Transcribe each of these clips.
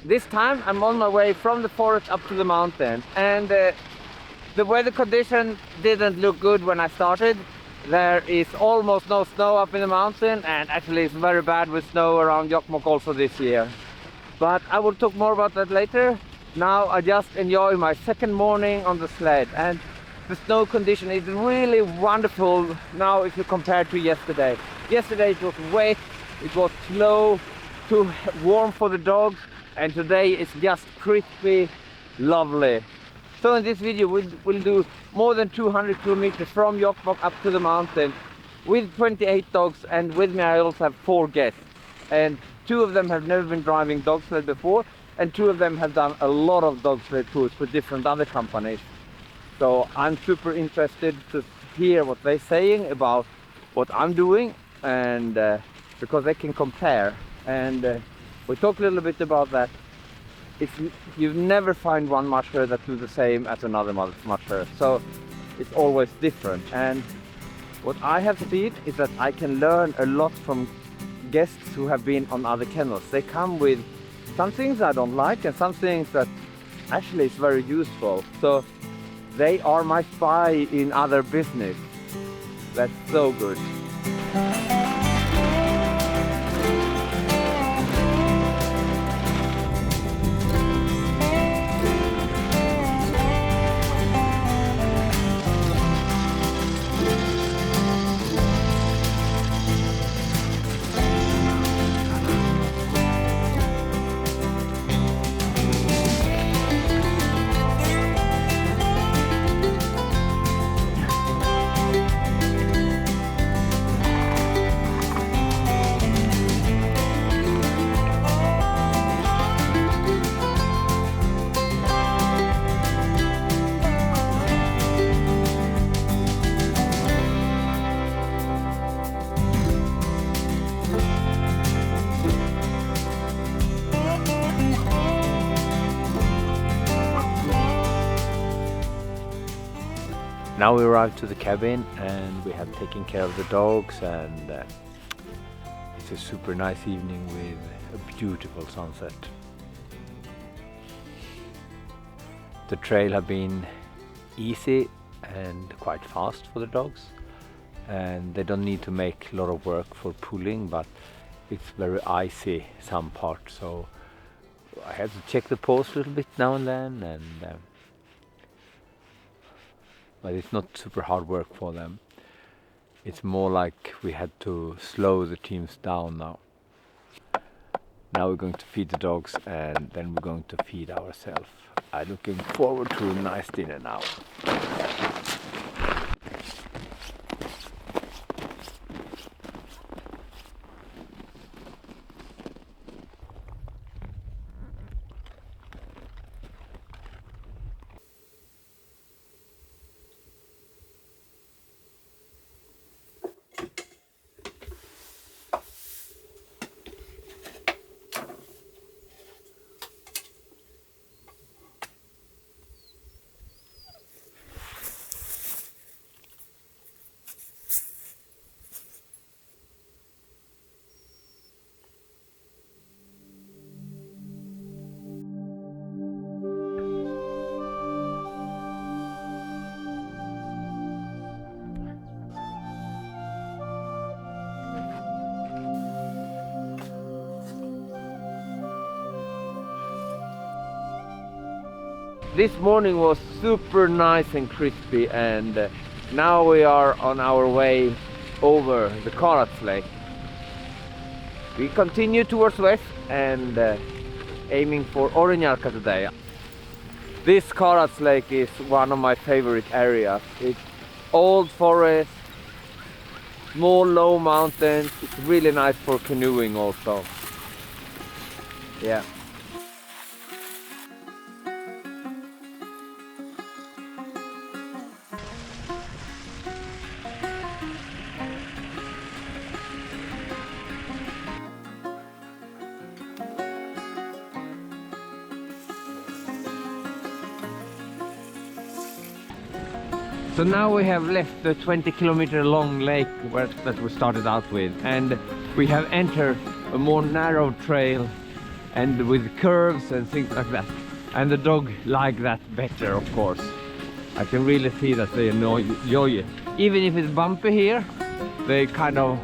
this time I'm on my way from the forest up to the mountain, and the weather condition didn't look good when I started. There is almost no snow up in the mountain, and actually it's very bad with snow around Jokkmokk also this year. But I will talk more about that later. Now I just enjoy my second morning on the sled, and the snow condition is really wonderful now if you compare to yesterday. Yesterday it was wet, it was slow, too warm for the dogs, and today it's just crispy, lovely. So in this video we'll do more than 200 kilometers from Jokkmokk up to the mountain with 28 dogs, and with me I also have 4 guests, and 2 of them have never been driving dog sled before, and 2 of them have done a lot of dog sled tours for different other companies. So I'm super interested to hear what they're saying about what I'm doing, and because they can compare, and we talk a little bit about that. You never find one musher that do the same as another musher, so it's always different. And what I have seen is that I can learn a lot from guests who have been on other kennels. They come with some things I don't like and some things that actually is very useful. So they are my spy in other business. That's so good. Now we arrived to the cabin, and we have taken care of the dogs, and it's a super nice evening with a beautiful sunset. The trail have been easy and quite fast for the dogs, and they don't need to make a lot of work for pulling, but it's very icy some parts, so I have to check the pulse a little bit now and then, and but it's not super hard work for them. It's more like we had to slow the teams down now. Now we're going to feed the dogs, and then we're going to feed ourselves. I'm looking forward to a nice dinner now. This morning was super nice and crispy, and now we are on our way over the Karats Lake. We continue towards west and aiming for Orrenjarka today. This Karats Lake is one of my favorite areas. It's old forest, small low mountains. It's really nice for canoeing also. Yeah. So now we have left the 20-kilometer long lake that we started out with, and we have entered a more narrow trail, and with curves and things like that. And the dog like that better, of course. I can really see that they enjoy it. Even if it's bumpy here, they kind of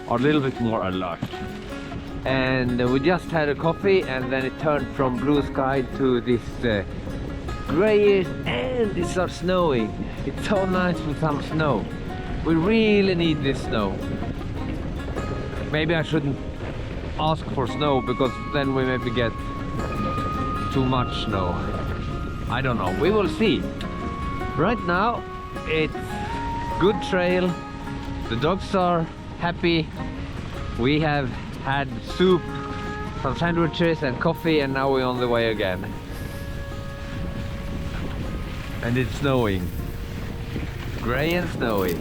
are a little bit more alert. And we just had a coffee, and then it turned from blue sky to this grayish, and it starts snowing. It's so nice with some snow. We really need this snow. Maybe I shouldn't ask for snow, because then we maybe get too much snow. I don't know, we will see. Right now it's good trail, the dogs are happy, we have had soup, some sandwiches and coffee, and now we're on the way again. And it's snowing, grey and snowy.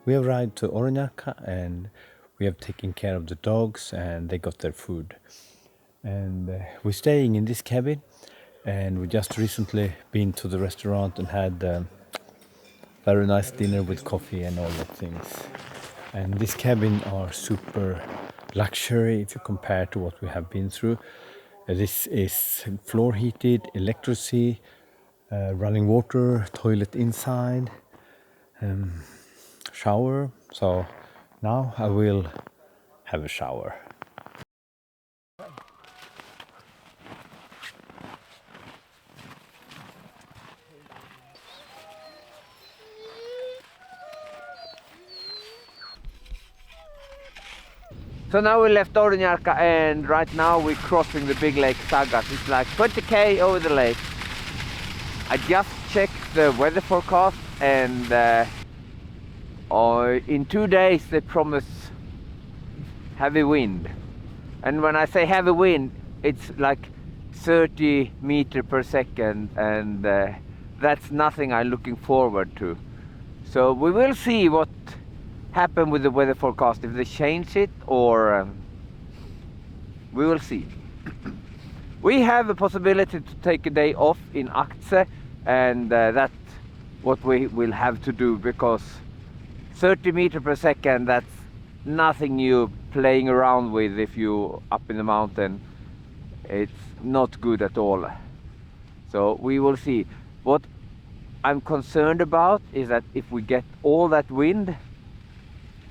We have arrived to Border, and we have taken care of the dogs, and they got their food. And we're staying in this cabin, and we just recently been to the restaurant and had very nice dinner with coffee and all that things. And this cabin are super luxury if you compare to what we have been through. This is floor heated, electricity, running water, toilet inside, shower. So now I will have a shower. So now we left Border, and right now we're crossing the big lake Sagas. It's like 20k over the lake. I just checked the weather forecast, and in 2 days they promise heavy wind. And when I say heavy wind, it's like 30 meters per second, and that's nothing I'm looking forward to. So we will see what happen with the weather forecast, if they change it, or we will see. We have a possibility to take a day off in Akse, and that's what we will have to do, because 30 meters per second, that's nothing you playing around with if you up in the mountain. It's not good at all. So we will see. What I'm concerned about is that if we get all that wind,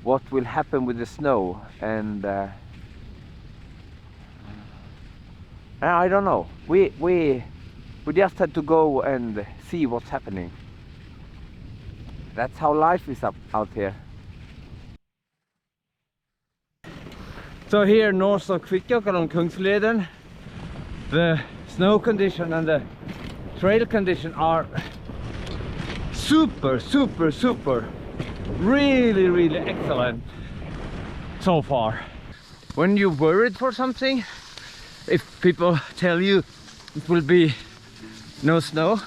what will happen with the snow, and I don't know. We just had to go and see what's happening. That's how life is out here. So here north of Kvikkjokk along Kungsleden, the snow condition and the trail condition are super really excellent so far. When you're worried for something, if people tell you it will be no snow,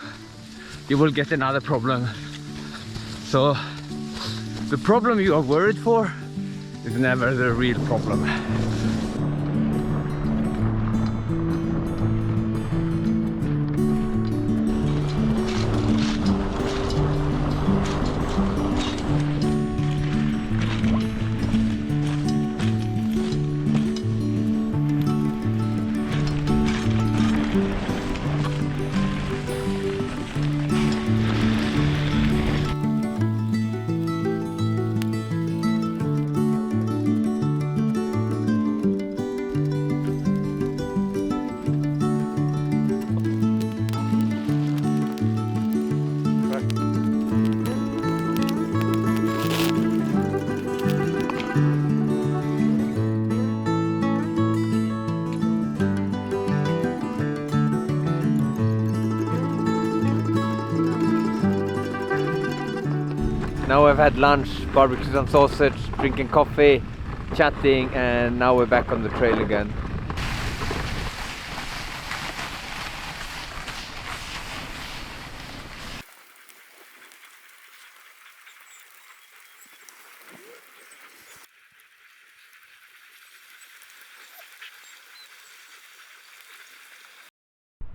you will get another problem. So the problem you are worried for is never the real problem. Now we've had lunch, barbecue some sausage, drinking coffee, chatting, and now we're back on the trail again.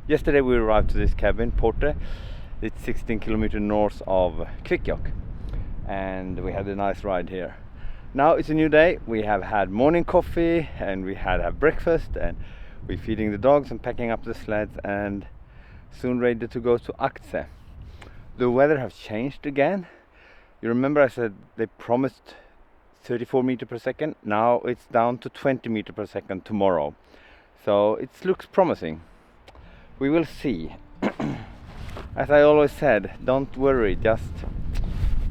Yesterday we arrived to this cabin, Porte. It's 16 kilometers north of Kvikkjokk, and we had a nice ride here. Now it's a new day. We have had morning coffee and we had breakfast, and we're feeding the dogs and packing up the sleds and soon ready to go to Akse. The weather has changed again. You remember I said they promised 34 meters per second. Now it's down to 20 meters per second tomorrow. So it looks promising. We will see. As I always said, don't worry, just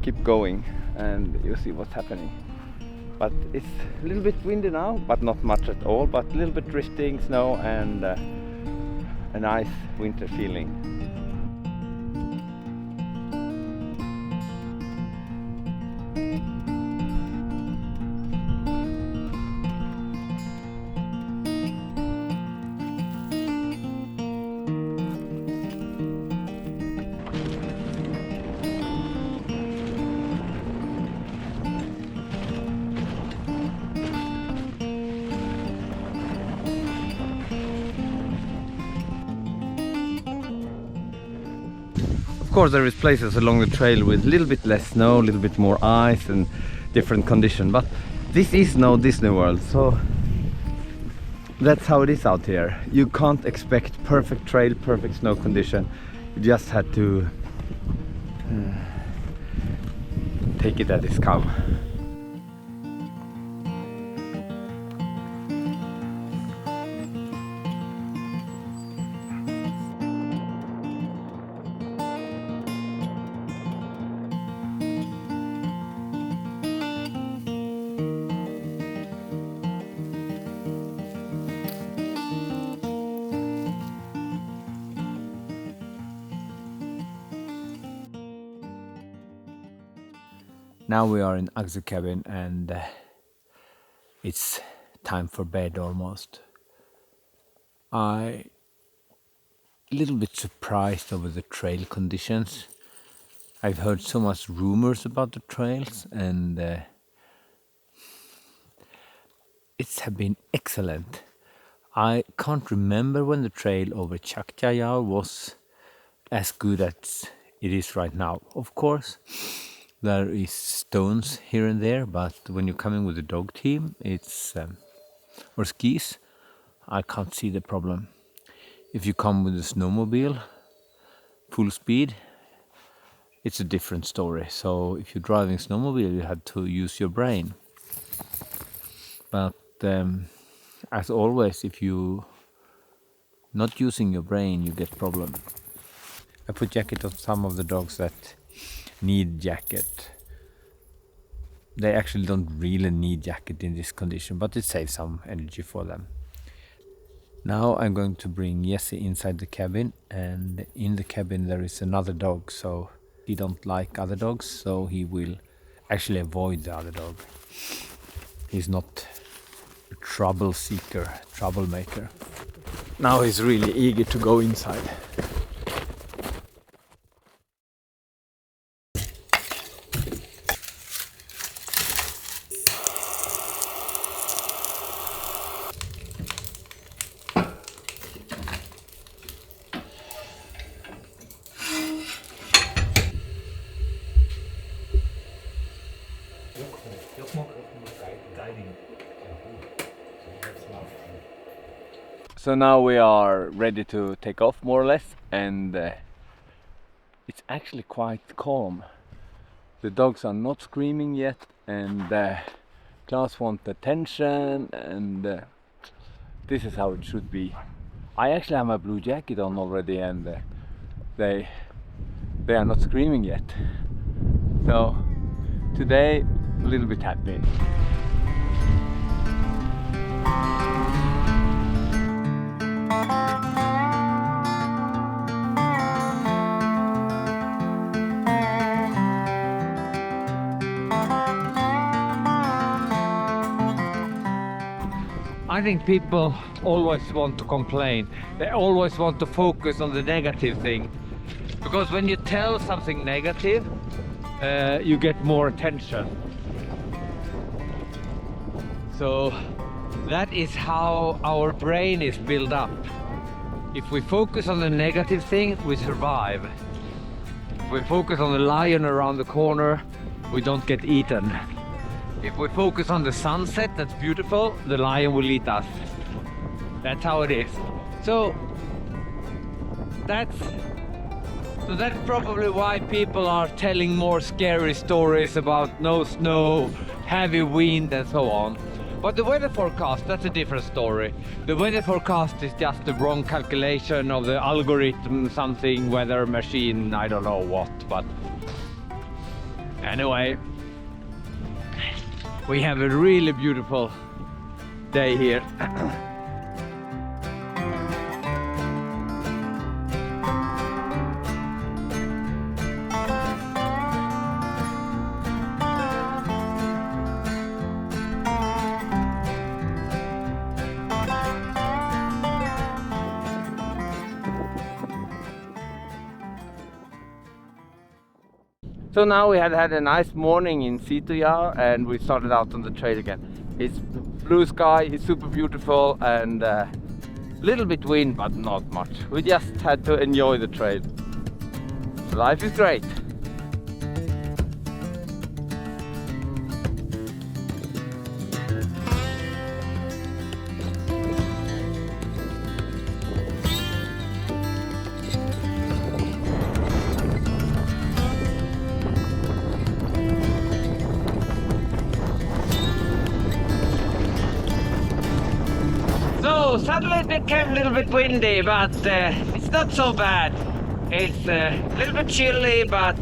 keep going and you'll see what's happening. But it's a little bit windy now, but not much at all, but a little bit drifting snow and a nice winter feeling. Of course there is places along the trail with a little bit less snow, a little bit more ice and different condition, but this is no Disney World, so that's how it is out here. You can't expect perfect trail, perfect snow condition. You just had to take it as it's come. Now we are in Akse cabin and it's time for bed almost. I'm a little bit surprised over the trail conditions. I've heard so much rumors about the trails and it's have been excellent. I can't remember when the trail over Jokkmokkguiderna was as good as it is right now. Of course, there is stones here and there, but when you're coming with a dog team, it's or skis, I can't see the problem. If you come with a snowmobile, full speed, it's a different story. So if you're driving snowmobile, you have to use your brain. But as always, if you not using your brain, you get problem. I put jacket on some of the dogs that need jacket. They actually don't really need jacket in this condition, but it saves some energy for them. Now I'm going to bring Jesse inside the cabin, and in the cabin there is another dog, so he don't like other dogs, so he will actually avoid the other dog. He's not a trouble seeker, troublemaker. Now he's really eager to go inside. So now we are ready to take off more or less, and it's actually quite calm. The dogs are not screaming yet, and Claus wants attention, and this is how it should be. I actually have my blue jacket on already, and they are not screaming yet. So today a little bit happy. I think people always want to complain. They always want to focus on the negative thing. Because when you tell something negative, you get more attention. So that is how our brain is built up. If we focus on the negative thing, we survive. If we focus on the lion around the corner, we don't get eaten. If we focus on the sunset, that's beautiful, the lion will eat us. That's how it is. So that's probably why people are telling more scary stories about no snow, heavy wind and so on. But the weather forecast, that's a different story. The weather forecast is just the wrong calculation of the algorithm, something weather machine, I don't know what, but anyway, we have a really beautiful day here. So now we had a nice morning in Sitoja and we started out on the trail again. It's blue sky, it's super beautiful and a little bit wind but not much. We just had to enjoy the trail. Life is great. So suddenly it became a little bit windy, but it's not so bad. It's a little bit chilly, but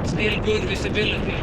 still good visibility.